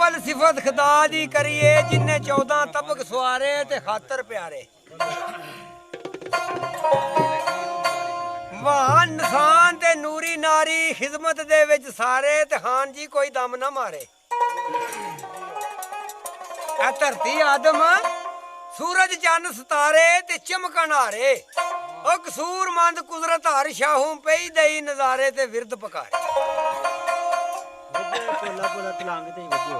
अव्वल सिफत खुदा दी करिए जिन्ने 14 तबक सवारे ते खातर प्यारे महान इंसान ते नूरी नारी खिदमत दे विच सारे ते खान जी कोई दम ना मारे ए धरती आदम सूरज चंद सितारे ते चमकन हारे ओ कसूरमंद कुदरत हर शाहू पई दई नजारे ते विरद पकारे पोला पोला तलांग ते वजो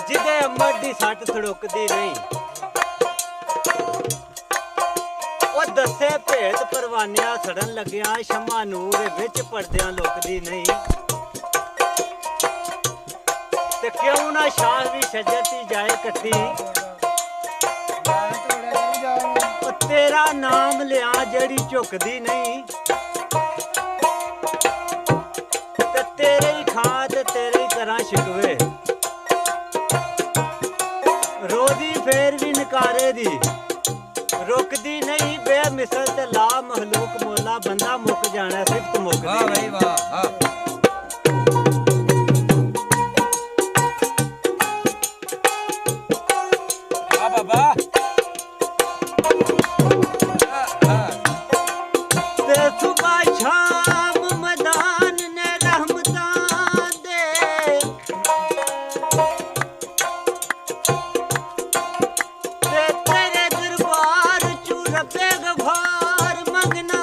जिदे अम्मद दी सट थड़ुकदी नहीं ओ दसे भेद परवानिया सड़न लग्या शमा नूर विच पड़दियां लुकदी नहीं ते क्यों ना शाह भी शजरती जाए कट्टी ओ तेरा नाम लिया जड़ी झुकदी नहीं ते तेरे ही खा ते तेरे ही करा शिकवे रोदी फेर भी नकारे दी रुकदी नहीं बेमिसल ते ला महलूक मोला बंदा मुक जाना सिफ्त मुक वाह भाई वाह हां बाबा ते सुबह शाम मैदान ने रहमतां दे ते तेरे दरबार चू रब्बे गफार मंगना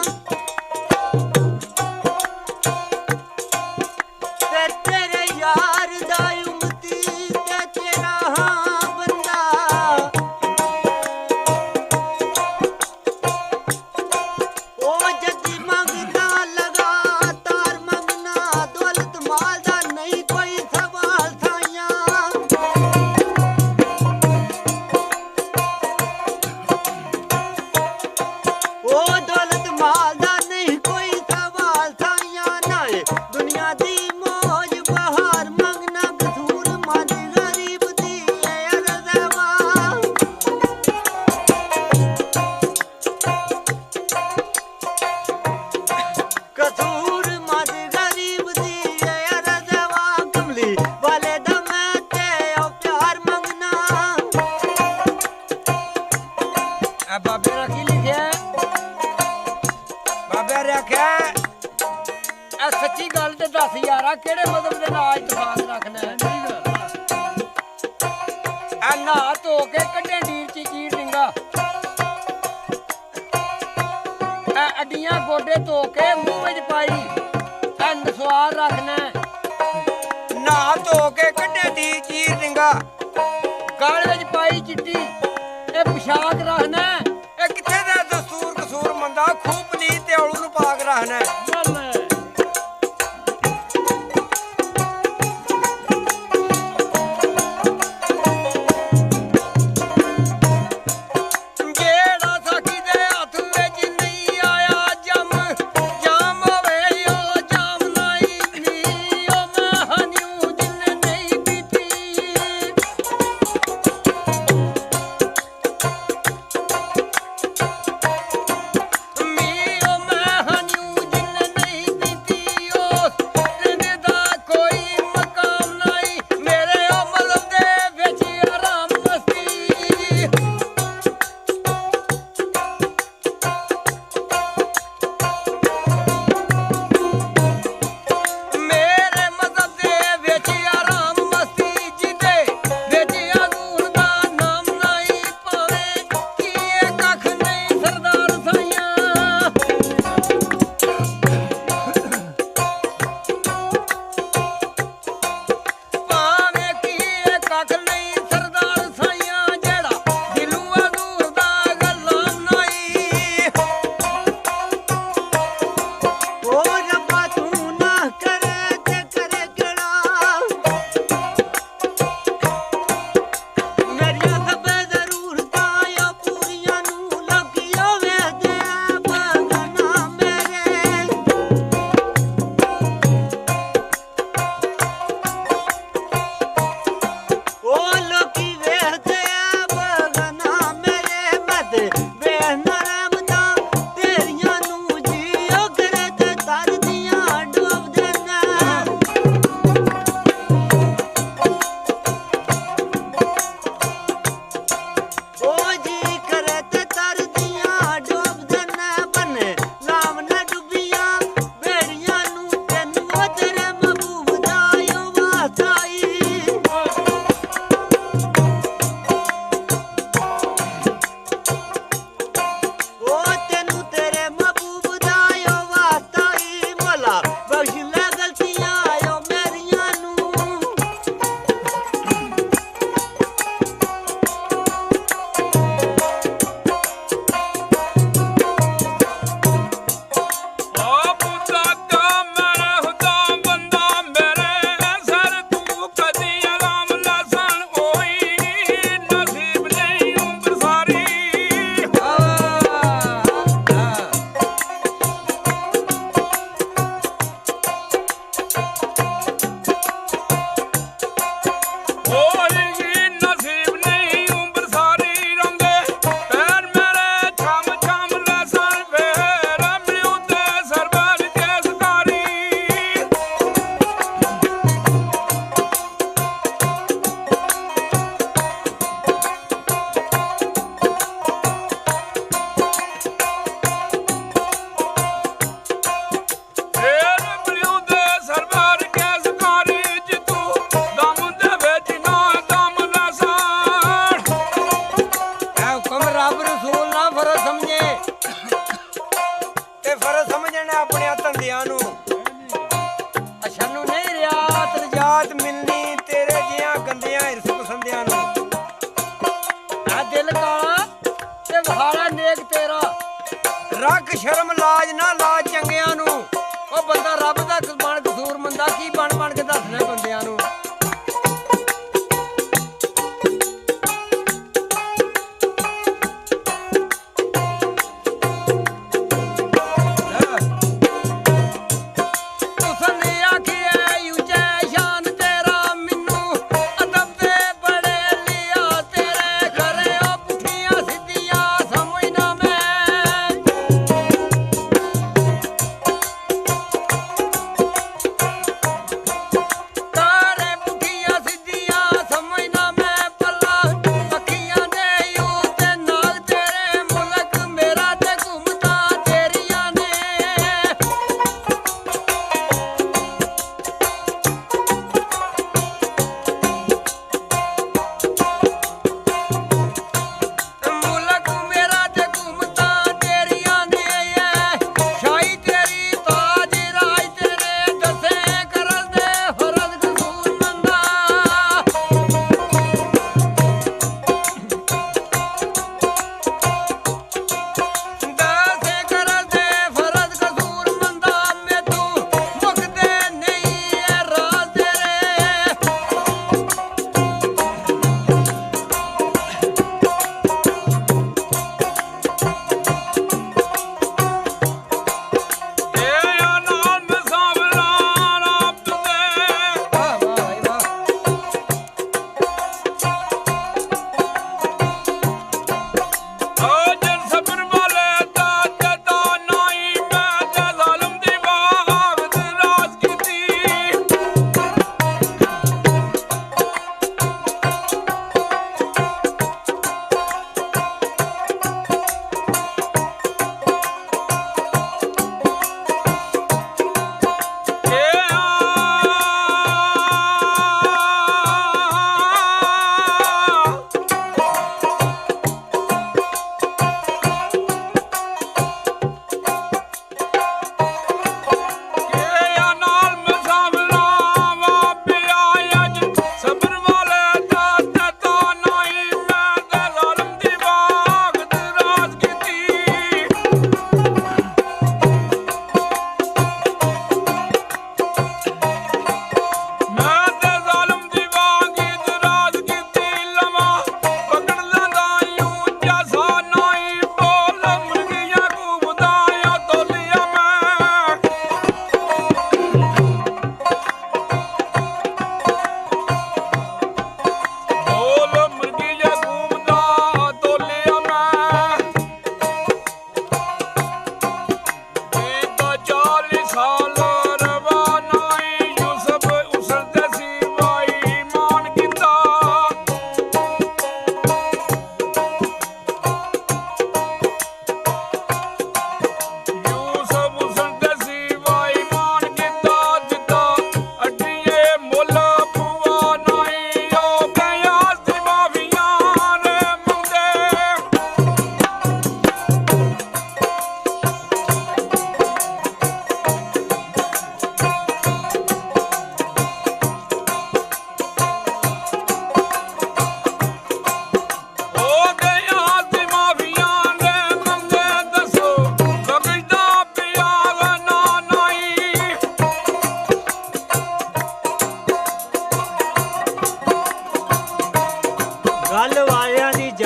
ਕਿਹੜੇ ਮਜ਼ਹਬ ਦੇ ਨਾਲ ਇਤਫਾਕ ਰੱਖਣਾ ਹੈ ਆ ਨਹਾ ਧੋ ਕੇ ਕੱਢੇ ਡੀਰ ਚ ਚੀਰ ਡਿੰਗਾ ਆ ਅੱਡੀਆਂ ਗੋਡੇ ਧੋ ਕੇ ਮੂੰਹ ਵਿੱਚ ਪਾਈ ਆ ਨਸਵਾਰ ਰੱਖਣਾ ਨਹਾ ਧੋ ਕੇ ਕੱਢੇ ਡੀਰ ਚੀਰ ਡਿੰਗਾ ਗਲ ਵਿੱਚ ਪਾਈ ਚਿੱਟੀ ਇਹ ਪਿਸ਼ਾਕ ਰੱਖਣਾ ਇਹ ਕਿੱਥੇ ਦਾ ਦਸਤੂਰ ਕਸੂਰ ਮੰਦਾ ਖੂਬ ਨੀ ਤੇ ਔਲੂ ਨੂੰ ਪਾਕ ਰੱਖਣਾ ਰੱਖ ਸ਼ਰਮ ਲਾਜ ਨਾ ਲਾਜ ਚੰਗਿਆਂ ਨੂੰ ਉਹ ਬੰਦਾ ਰੱਬ ਦਾ ਬਣ ਕਸੂਰ ਮੰਦਾ ਕੀ ਬਣ ਬਣ ਕੇ ਦੱਸਣਾ ਬੰਦਿਆਂ ਨੂੰ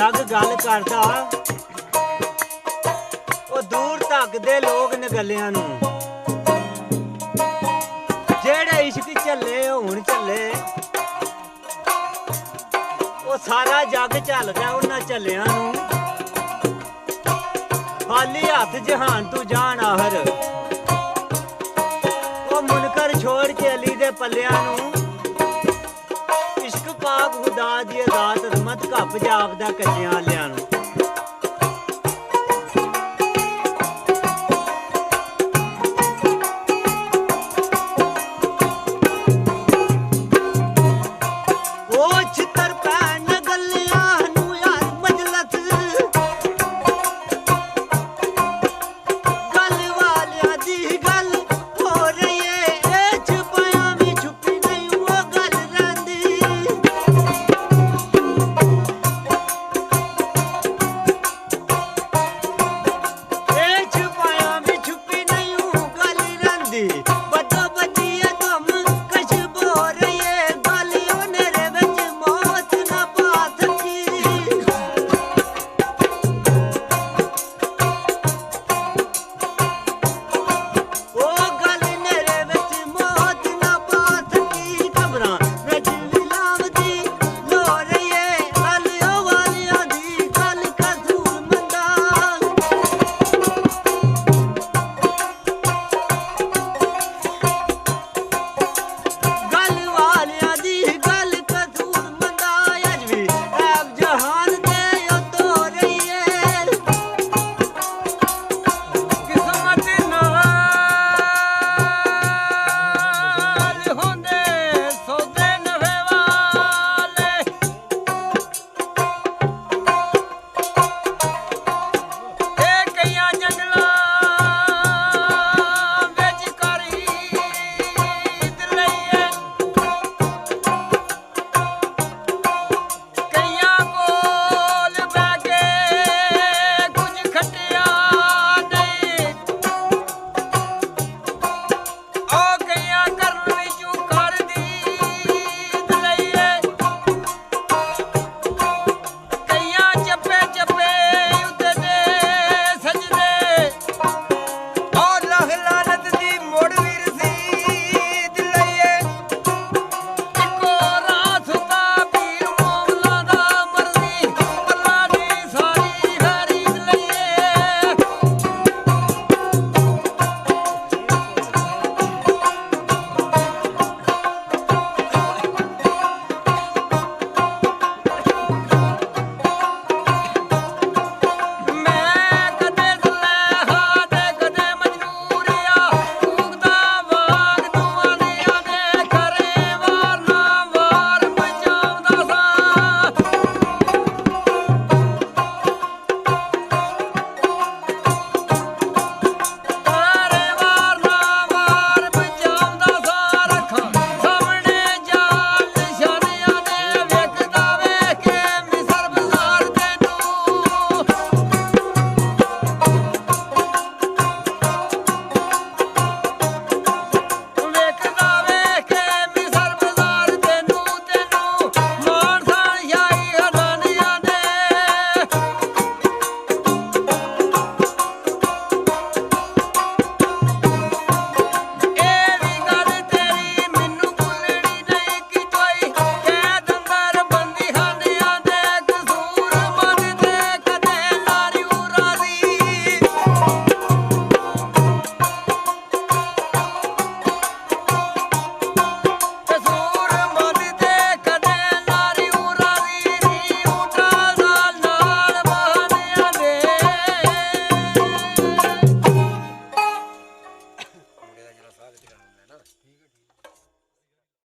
ਜੱਗ ਗੱਲ ਕਰਦਾ ਉਹ ਦੂਰ ਤੱਕ ਦੇ ਲੋਕ ਨਗਲਿਆਂ ਨੂੰ ਜਿਹੜੇ ਇਸ਼ਕ ਝੱਲੇ ਹੁਣ ਝੱਲੇ ਉਹ ਸਾਰਾ ਜੱਗ ਝੱਲਦਾ ਉਹਨਾਂ ਝੱਲਿਆਂ ਨੂੰ ਖਾਲੀ ਹੱਥ ਜਹਾਨ ਤੂੰ ਜਾਣ ਆਹਰ ਉਹ ਮੁਨਕਰ ਛੋੜ ਕੇ ਅਲੀ ਦੇ ਪੱਲਿਆਂ ਨੂੰ ਇਸ਼ਕ ਪਾਕ ਖੁਦਾ ਦੀ ਅਜ਼ਾਦ ਰਮਤ ਘੱਪ ਜਾਪਦਾ ਕੱਚਿਆਂ ਲਿਆਂ ਨੂੰ